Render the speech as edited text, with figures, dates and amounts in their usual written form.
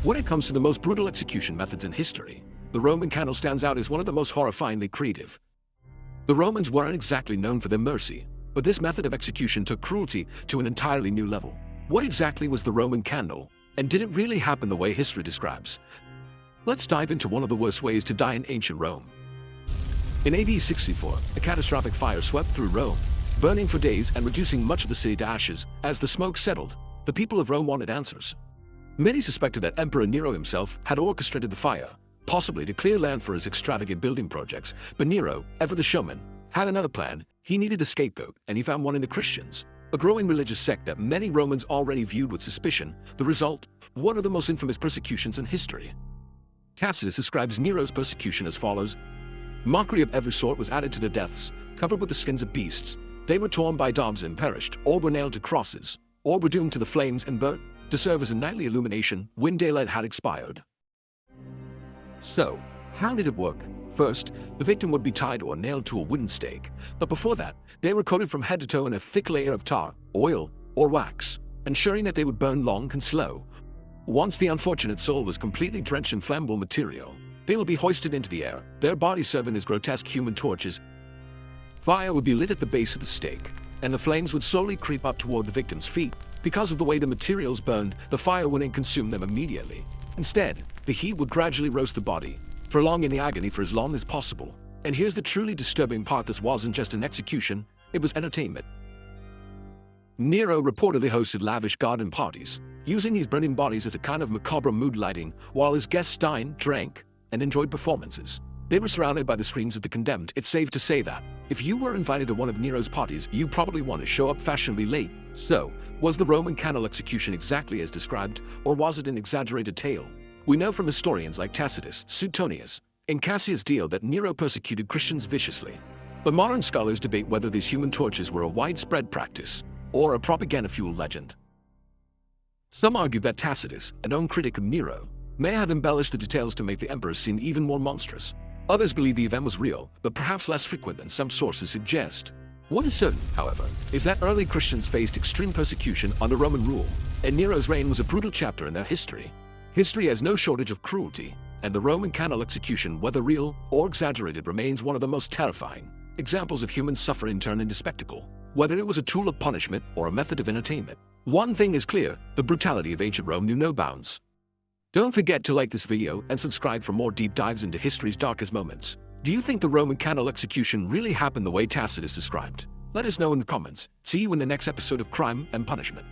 When it comes to the most brutal execution methods in history, the Roman cannel stands out as one of the most horrifyingly creative. The Romans weren't exactly known for their mercy, but this method of execution took cruelty to an entirely new level. What exactly was the Roman candle, and did it really happen the way history describes? Let's dive into one of the worst ways to die in ancient Rome. In AD 64, a catastrophic fire swept through Rome, burning for days and reducing much of the city to ashes. As the smoke settled, the people of Rome wanted answers. Many suspected that Emperor Nero himself had orchestrated the fire, possibly to clear land for his extravagant building projects. But Nero, ever the showman, had another plan. He needed a scapegoat, and he found one in the Christians, a growing religious sect that many Romans already viewed with suspicion. The result? One of the most infamous persecutions in history. Tacitus describes Nero's persecution as follows. Mockery of every sort was added to their deaths, covered with the skins of beasts. They were torn by dogs and perished, or were nailed to crosses, or were doomed to the flames and burnt to serve as a nightly illumination when daylight had expired. So, how did it work? First, the victim would be tied or nailed to a wooden stake, but before that, they were coated from head to toe in a thick layer of tar, oil, or wax, ensuring that they would burn long and slow. Once the unfortunate soul was completely drenched in flammable material, they would be hoisted into the air, their bodies serving as grotesque human torches. Fire would be lit at the base of the stake, and the flames would slowly creep up toward the victim's feet. Because of the way the materials burned, the fire wouldn't consume them immediately. Instead, the heat would gradually roast the body, prolonging the agony for as long as possible. And here's the truly disturbing part: this wasn't just an execution, it was entertainment. Nero reportedly hosted lavish garden parties, using these burning bodies as a kind of macabre mood lighting, while his guests dined, drank, and enjoyed performances. They were surrounded by the screams of the condemned. It's safe to say that, if you were invited to one of Nero's parties, you probably want to show up fashionably late. So, was the Roman candle execution exactly as described, or was it an exaggerated tale? We know from historians like Tacitus, Suetonius, and Cassius Dio that Nero persecuted Christians viciously. But modern scholars debate whether these human tortures were a widespread practice, or a propaganda-fueled legend. Some argue that Tacitus, a known critic of Nero, may have embellished the details to make the emperor seem even more monstrous. Others believe the event was real, but perhaps less frequent than some sources suggest. What is certain, however, is that early Christians faced extreme persecution under Roman rule, and Nero's reign was a brutal chapter in their history. History has no shortage of cruelty, and the Roman candle execution, whether real or exaggerated, remains one of the most terrifying examples of human suffering turned into spectacle. Whether it was a tool of punishment or a method of entertainment, one thing is clear: the brutality of ancient Rome knew no bounds. Don't forget to like this video and subscribe for more deep dives into history's darkest moments. Do you think the Roman candle execution really happened the way Tacitus described? Let us know in the comments. See you in the next episode of Crime and Punishment.